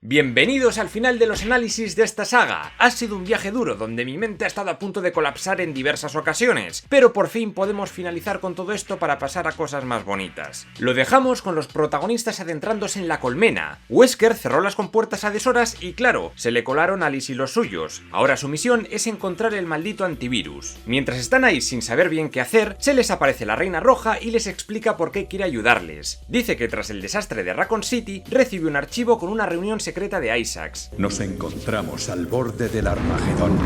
Bienvenidos al final de los análisis de esta saga. Ha sido un viaje duro donde mi mente ha estado a punto de colapsar en diversas ocasiones, pero por fin podemos finalizar con todo esto para pasar a cosas más bonitas. Lo dejamos con los protagonistas adentrándose en la colmena. Wesker cerró las compuertas a deshoras y claro, se le colaron Alice y los suyos. Ahora su misión es encontrar el maldito antivirus. Mientras están ahí sin saber bien qué hacer, se les aparece la Reina Roja y les explica por qué quiere ayudarles. Dice que tras el desastre de Raccoon City, recibe un archivo con una reunión secreta de Isaacs. Nos encontramos al borde del Armagedón.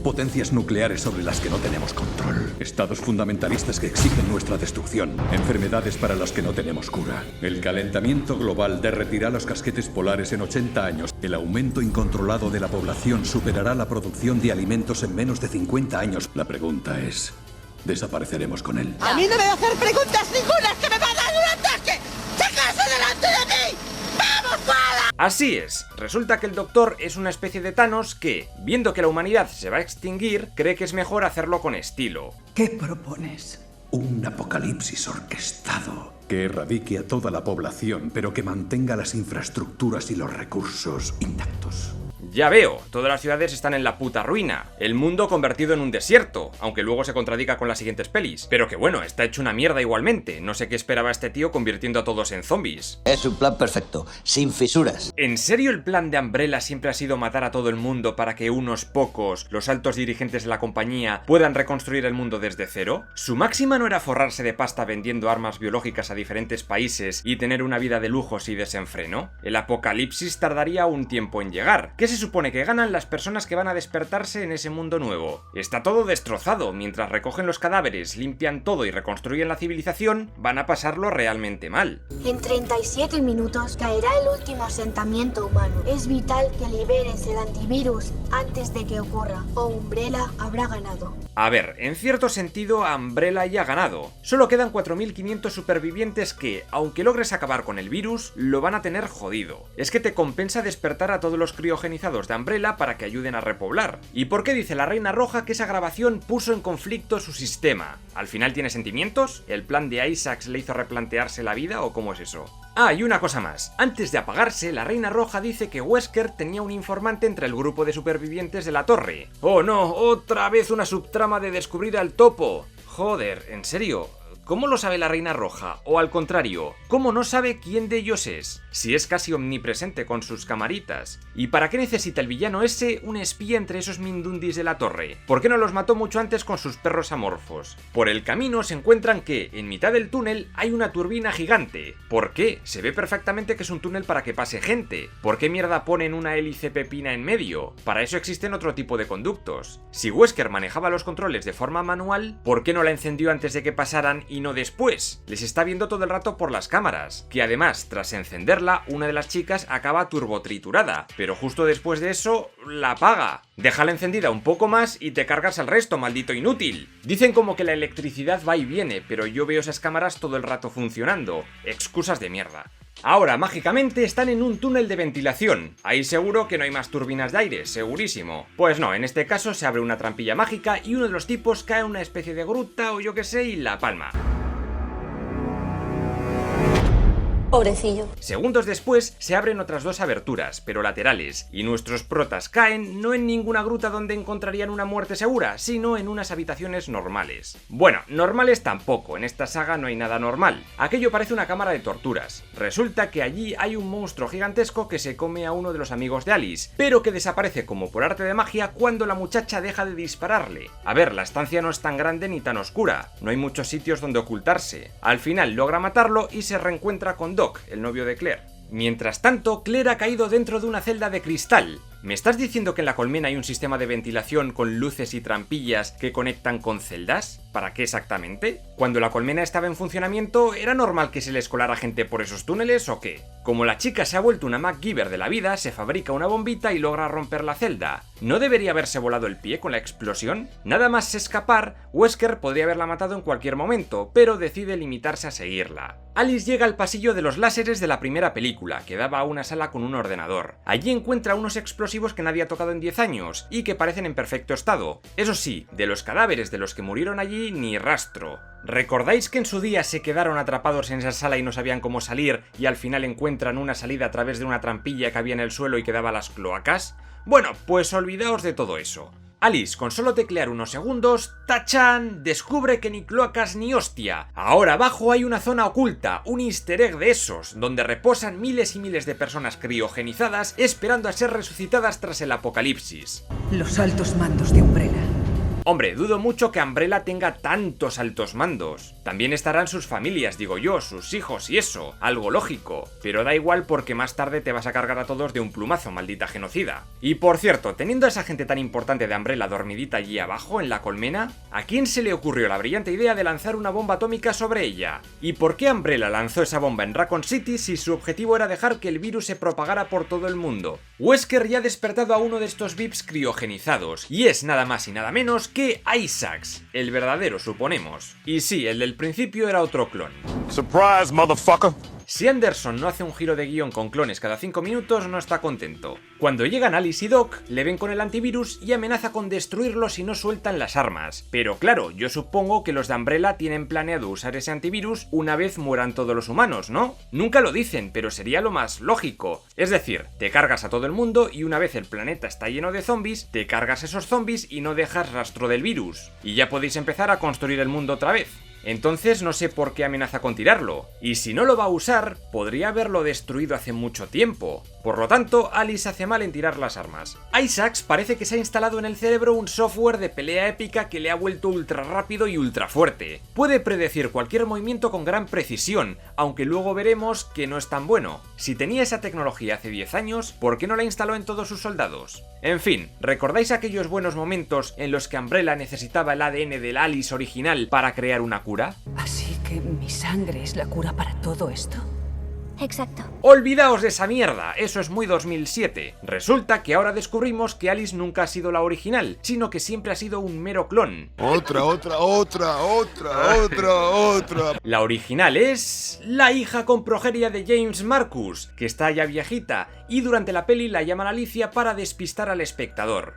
Potencias nucleares sobre las que no tenemos control. Estados fundamentalistas que exigen nuestra destrucción. Enfermedades para las que no tenemos cura. El calentamiento global derretirá los casquetes polares en 80 años. El aumento incontrolado de la población superará la producción de alimentos en menos de 50 años. La pregunta es, ¿desapareceremos con él? ¡A mí no me va a hacer preguntas ninguna! ¡Que me va a dar un ataque! ¡Sácase delante de mí! ¡Vamos, fuera! Así es, resulta que el Doctor es una especie de Thanos que, viendo que la humanidad se va a extinguir, cree que es mejor hacerlo con estilo. ¿Qué propones? Un apocalipsis orquestado que erradique a toda la población, pero que mantenga las infraestructuras y los recursos intactos. Ya veo, todas las ciudades están en la puta ruina, el mundo convertido en un desierto, aunque luego se contradiga con las siguientes pelis. Pero que bueno, está hecho una mierda igualmente, no sé qué esperaba este tío convirtiendo a todos en zombies. Es un plan perfecto, sin fisuras. ¿En serio el plan de Umbrella siempre ha sido matar a todo el mundo para que unos pocos, los altos dirigentes de la compañía, puedan reconstruir el mundo desde cero? ¿Su máxima no era forrarse de pasta vendiendo armas biológicas a diferentes países y tener una vida de lujos y desenfreno? El apocalipsis tardaría un tiempo en llegar. ¿Qué se supone que ganan las personas que van a despertarse en ese mundo nuevo? Está todo destrozado, mientras recogen los cadáveres, limpian todo y reconstruyen la civilización, van a pasarlo realmente mal. En 37 minutos caerá el último asentamiento humano. Es vital que liberes el antivirus antes de que ocurra, o Umbrella habrá ganado. A ver, en cierto sentido Umbrella ya ha ganado. Solo quedan 4.500 supervivientes que, aunque logres acabar con el virus, lo van a tener jodido. Es que te compensa despertar a todos los criogenizados de Umbrella para que ayuden a repoblar. ¿Y por qué dice la Reina Roja que esa grabación puso en conflicto su sistema? ¿Al final tiene sentimientos? ¿El plan de Isaacs le hizo replantearse la vida o cómo es eso? Ah, y una cosa más. Antes de apagarse, la Reina Roja dice que Wesker tenía un informante entre el grupo de supervivientes de la torre. ¡Oh no! ¡Otra vez una subtrama de descubrir al topo! Joder, ¿en serio? ¿Cómo lo sabe la Reina Roja? O al contrario, ¿cómo no sabe quién de ellos es? Si es casi omnipresente con sus camaritas. ¿Y para qué necesita el villano ese un espía entre esos mindundis de la torre? ¿Por qué no los mató mucho antes con sus perros amorfos? Por el camino se encuentran que, en mitad del túnel, hay una turbina gigante. ¿Por qué? Se ve perfectamente que es un túnel para que pase gente. ¿Por qué mierda ponen una hélice pepina en medio? Para eso existen otro tipo de conductos. Si Wesker manejaba los controles de forma manual, ¿por qué no la encendió antes de que pasaran y no después? Les está viendo todo el rato por las cámaras, que además, tras encenderla, una de las chicas acaba turbotriturada, pero justo después de eso, la apaga. Déjala encendida un poco más y te cargas al resto, maldito inútil. Dicen como que la electricidad va y viene, pero yo veo esas cámaras todo el rato funcionando. Excusas de mierda. Ahora, mágicamente, están en un túnel de ventilación. Ahí seguro que no hay más turbinas de aire, segurísimo. Pues no, en este caso se abre una trampilla mágica y uno de los tipos cae en una especie de gruta o yo que sé y la palma. Pobrecillo. Segundos después se abren otras dos aberturas, pero laterales, y nuestros protas caen no en ninguna gruta donde encontrarían una muerte segura, sino en unas habitaciones normales. Bueno, normales tampoco, en esta saga no hay nada normal. Aquello parece una cámara de torturas. Resulta que allí hay un monstruo gigantesco que se come a uno de los amigos de Alice, pero que desaparece como por arte de magia cuando la muchacha deja de dispararle. A ver, la estancia no es tan grande ni tan oscura, no hay muchos sitios donde ocultarse. Al final logra matarlo y se reencuentra con Doc, el novio de Claire. Mientras tanto, Claire ha caído dentro de una celda de cristal. ¿Me estás diciendo que en la colmena hay un sistema de ventilación con luces y trampillas que conectan con celdas? ¿Para qué exactamente? Cuando la colmena estaba en funcionamiento, ¿era normal que se les colara gente por esos túneles o qué? Como la chica se ha vuelto una MacGyver de la vida, se fabrica una bombita y logra romper la celda. ¿No debería haberse volado el pie con la explosión? Nada más escapar, Wesker podría haberla matado en cualquier momento, pero decide limitarse a seguirla. Alice llega al pasillo de los láseres de la primera película, que daba a una sala con un ordenador. Allí encuentra unos explosivos archivos que nadie ha tocado en 10 años y que parecen en perfecto estado. Eso sí, de los cadáveres de los que murieron allí ni rastro. ¿Recordáis que en su día se quedaron atrapados en esa sala y no sabían cómo salir y al final encuentran una salida a través de una trampilla que había en el suelo y que daba a las cloacas? Bueno, pues olvidaos de todo eso. Alice, con solo teclear unos segundos, ¡tachán!, descubre que ni cloacas ni hostia. Ahora abajo hay una zona oculta, un easter egg de esos, donde reposan miles y miles de personas criogenizadas esperando a ser resucitadas tras el apocalipsis. Los altos mandos de Umbrella. Hombre, dudo mucho que Umbrella tenga tantos altos mandos. También estarán sus familias, digo yo, sus hijos y eso, algo lógico. Pero da igual porque más tarde te vas a cargar a todos de un plumazo, maldita genocida. Y por cierto, teniendo a esa gente tan importante de Umbrella dormidita allí abajo, en la colmena, ¿a quién se le ocurrió la brillante idea de lanzar una bomba atómica sobre ella? ¿Y por qué Umbrella lanzó esa bomba en Raccoon City si su objetivo era dejar que el virus se propagara por todo el mundo? Wesker ya ha despertado a uno de estos VIPs criogenizados, y es nada más y nada menos que Isaacs, el verdadero, suponemos. Y sí, el del principio era otro clon. Surprise, motherfucker. Si Anderson no hace un giro de guión con clones cada 5 minutos, no está contento. Cuando llegan Alice y Doc, le ven con el antivirus y amenaza con destruirlo si no sueltan las armas. Pero claro, yo supongo que los de Umbrella tienen planeado usar ese antivirus una vez mueran todos los humanos, ¿no? Nunca lo dicen, pero sería lo más lógico. Es decir, te cargas a todo el mundo y una vez el planeta está lleno de zombies, te cargas esos zombies y no dejas rastro del virus. Y ya podéis empezar a construir el mundo otra vez. Entonces no sé por qué amenaza con tirarlo, y si no lo va a usar, podría haberlo destruido hace mucho tiempo. Por lo tanto, Alice hace mal en tirar las armas. Isaacs parece que se ha instalado en el cerebro un software de pelea épica que le ha vuelto ultra rápido y ultra fuerte. Puede predecir cualquier movimiento con gran precisión, aunque luego veremos que no es tan bueno. Si tenía esa tecnología hace 10 años, ¿por qué no la instaló en todos sus soldados? En fin, ¿recordáis aquellos buenos momentos en los que Umbrella necesitaba el ADN del Alice original para crear una cura? Así que mi sangre es la cura para todo esto. Exacto. Olvidaos de esa mierda, eso es muy 2007. Resulta que ahora descubrimos que Alice nunca ha sido la original, sino que siempre ha sido un mero clon. Otra. La original es la hija con progeria de James Marcus, que está ya viejita, y durante la peli la llaman Alicia para despistar al espectador.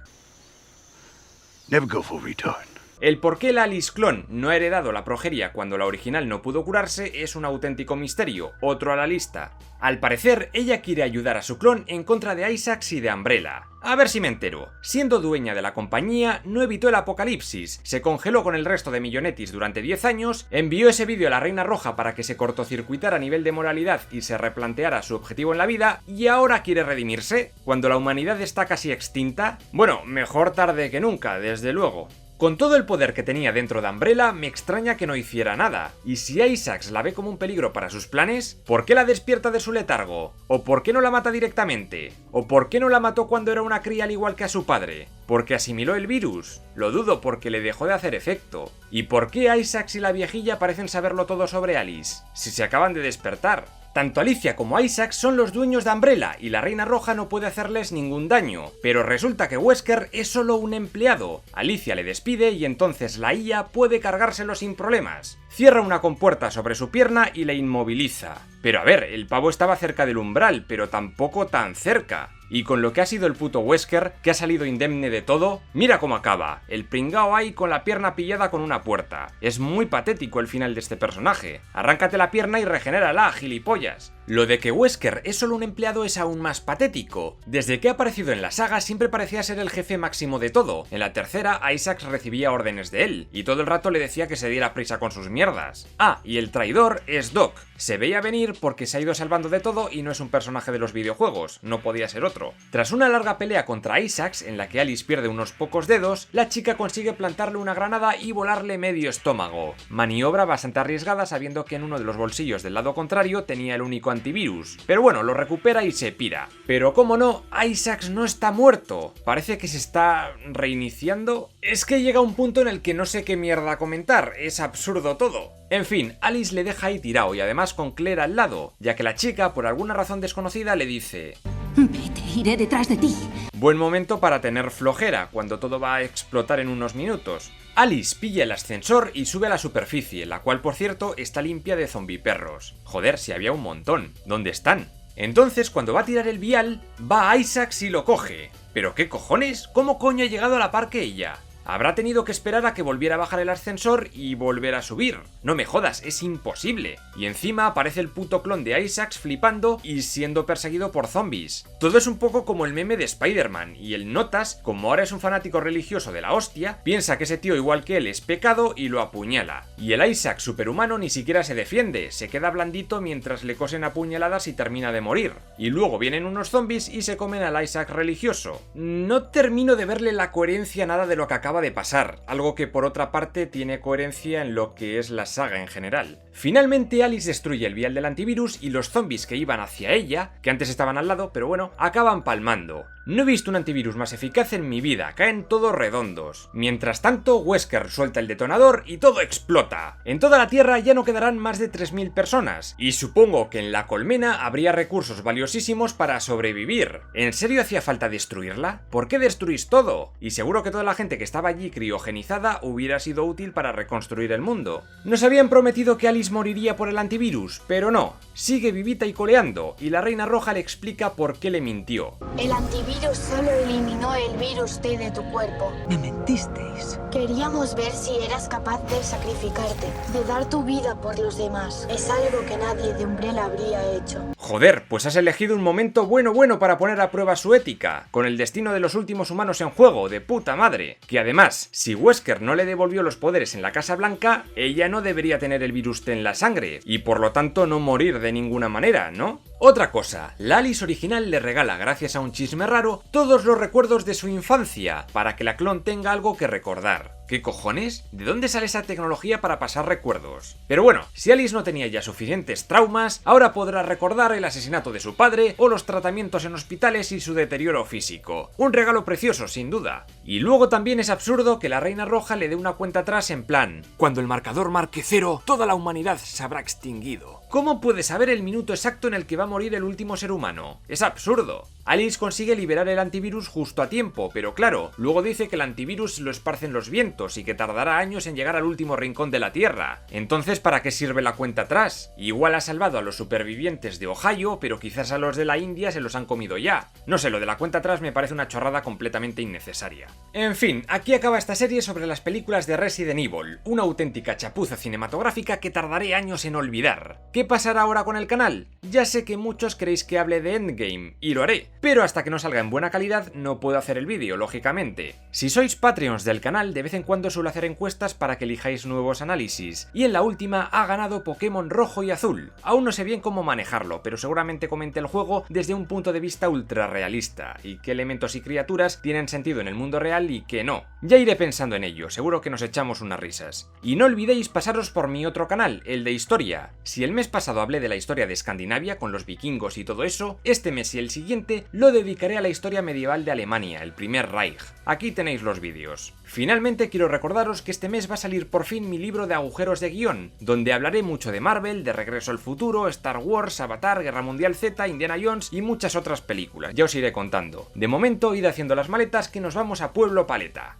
Never go for return. El por qué la Alice clon no ha heredado la progeria cuando la original no pudo curarse es un auténtico misterio, otro a la lista. Al parecer, ella quiere ayudar a su clon en contra de Isaacs y de Umbrella. A ver si me entero. Siendo dueña de la compañía, no evitó el apocalipsis, se congeló con el resto de millonetis durante 10 años, envió ese vídeo a la Reina Roja para que se cortocircuitara a nivel de moralidad y se replanteara su objetivo en la vida, y ahora quiere redimirse, cuando la humanidad está casi extinta. Bueno, mejor tarde que nunca, desde luego. Con todo el poder que tenía dentro de Umbrella, me extraña que no hiciera nada. Y si Isaacs la ve como un peligro para sus planes, ¿por qué la despierta de su letargo? ¿O por qué no la mata directamente? ¿O por qué no la mató cuando era una cría al igual que a su padre? ¿Porque asimiló el virus? Lo dudo porque le dejó de hacer efecto. ¿Y por qué Isaacs y la viejilla parecen saberlo todo sobre Alice? Si se acaban de despertar. Tanto Alicia como Isaac son los dueños de Umbrella y la Reina Roja no puede hacerles ningún daño, pero resulta que Wesker es solo un empleado. Alicia le despide y entonces la IA puede cargárselo sin problemas. Cierra una compuerta sobre su pierna y le inmoviliza. Pero a ver, el pavo estaba cerca del umbral, pero tampoco tan cerca. Y con lo que ha sido el puto Wesker, que ha salido indemne de todo, mira cómo acaba, el pringao ahí con la pierna pillada con una puerta. Es muy patético el final de este personaje. Arráncate la pierna y regenérala, gilipollas. Lo de que Wesker es solo un empleado es aún más patético. Desde que ha aparecido en la saga siempre parecía ser el jefe máximo de todo. En la tercera, Isaacs recibía órdenes de él, y todo el rato le decía que se diera prisa con sus mierdas. Ah, y el traidor es Doc. Se veía venir porque se ha ido salvando de todo y no es un personaje de los videojuegos, no podía ser otro. Tras una larga pelea contra Isaacs, en la que Alice pierde unos pocos dedos, la chica consigue plantarle una granada y volarle medio estómago. Maniobra bastante arriesgada sabiendo que en uno de los bolsillos del lado contrario tenía el único antivirus. Pero bueno, lo recupera y se pira. Pero como no, Isaacs no está muerto. Parece que se está reiniciando. Es que llega un punto en el que no sé qué mierda comentar, es absurdo todo. En fin, Alice le deja ahí tirado y además con Claire al lado, ya que la chica, por alguna razón desconocida, le dice: Vete, iré detrás de ti. Buen momento para tener flojera, cuando todo va a explotar en unos minutos. Alice pilla el ascensor y sube a la superficie, la cual por cierto está limpia de zombiperros. Joder, si había un montón. ¿Dónde están? Entonces, cuando va a tirar el vial, va a Isaacs y lo coge. ¿Pero qué cojones? ¿Cómo coño ha llegado a la par que ella? Habrá tenido que esperar a que volviera a bajar el ascensor y volver a subir. No me jodas, es imposible. Y encima aparece el puto clon de Isaacs flipando y siendo perseguido por zombies. Todo es un poco como el meme de Spider-Man, y el Notas, como ahora es un fanático religioso de la hostia, piensa que ese tío igual que él es pecado y lo apuñala. Y el Isaac superhumano ni siquiera se defiende, se queda blandito mientras le cosen a puñaladas y termina de morir. Y luego vienen unos zombies y se comen al Isaac religioso. No termino de verle la coherencia a nada de lo que acaba de pasar, algo que por otra parte tiene coherencia en lo que es la saga en general. Finalmente Alice destruye el vial del antivirus y los zombies que iban hacia ella, que antes estaban al lado, pero bueno, acaban palmando. No he visto un antivirus más eficaz en mi vida, caen todos redondos. Mientras tanto, Wesker suelta el detonador y todo explota. En toda la Tierra ya no quedarán más de 3000 personas, y supongo que en la colmena habría recursos valiosísimos para sobrevivir. ¿En serio hacía falta destruirla? ¿Por qué destruís todo? Y seguro que toda la gente que estaba allí criogenizada hubiera sido útil para reconstruir el mundo. Nos habían prometido que Alice moriría por el antivirus, pero no. Sigue vivita y coleando, y la Reina Roja le explica por qué le mintió. El antivirus solo eliminó el virus T de tu cuerpo. Me mentisteis. Queríamos ver si eras capaz de sacrificarte, de dar tu vida por los demás. Es algo que nadie de Umbrella habría hecho. Joder, pues has elegido un momento bueno para poner a prueba su ética, con el destino de los últimos humanos en juego, de puta madre. Que además, si Wesker no le devolvió los poderes en la Casa Blanca, ella no debería tener el virus T en la sangre, y por lo tanto no morir de ninguna manera, ¿no? Otra cosa, la Alice original le regala, gracias a un chisme raro, todos los recuerdos de su infancia, para que la clon tenga algo que recordar. ¿Qué cojones? ¿De dónde sale esa tecnología para pasar recuerdos? Pero bueno, si Alice no tenía ya suficientes traumas, ahora podrá recordar el asesinato de su padre o los tratamientos en hospitales y su deterioro físico. Un regalo precioso, sin duda. Y luego también es absurdo que la Reina Roja le dé una cuenta atrás en plan: cuando el marcador marque 0, toda la humanidad se habrá extinguido. ¿Cómo puede saber el minuto exacto en el que va a morir el último ser humano? Es absurdo. Alice consigue liberar el antivirus justo a tiempo, pero claro, luego dice que el antivirus lo esparcen los vientos y que tardará años en llegar al último rincón de la Tierra. Entonces, ¿para qué sirve la cuenta atrás? Igual ha salvado a los supervivientes de Ohio, pero quizás a los de la India se los han comido ya. No sé, lo de la cuenta atrás me parece una chorrada completamente innecesaria. En fin, aquí acaba esta serie sobre las películas de Resident Evil, una auténtica chapuza cinematográfica que tardaré años en olvidar. ¿Qué pasará ahora con el canal? Ya sé que muchos queréis que hable de Endgame, y lo haré, pero hasta que no salga en buena calidad no puedo hacer el vídeo, lógicamente. Si sois Patreons del canal, de vez en cuando suelo hacer encuestas para que elijáis nuevos análisis, y en la última ha ganado Pokémon rojo y azul. Aún no sé bien cómo manejarlo, pero seguramente comente el juego desde un punto de vista ultra realista, y qué elementos y criaturas tienen sentido en el mundo real y qué no. Ya iré pensando en ello, seguro que nos echamos unas risas. Y no olvidéis pasaros por mi otro canal, el de historia. Si el mes pasado hablé de la historia de Escandinavia con los vikingos y todo eso, este mes y el siguiente lo dedicaré a la historia medieval de Alemania, el primer Reich. Aquí tenéis los vídeos. Finalmente quiero recordaros que este mes va a salir por fin mi libro de agujeros de guión, donde hablaré mucho de Marvel, de Regreso al Futuro, Star Wars, Avatar, Guerra Mundial Z, Indiana Jones y muchas otras películas. Ya os iré contando. De momento, id haciendo las maletas que nos vamos a Pueblo Paleta.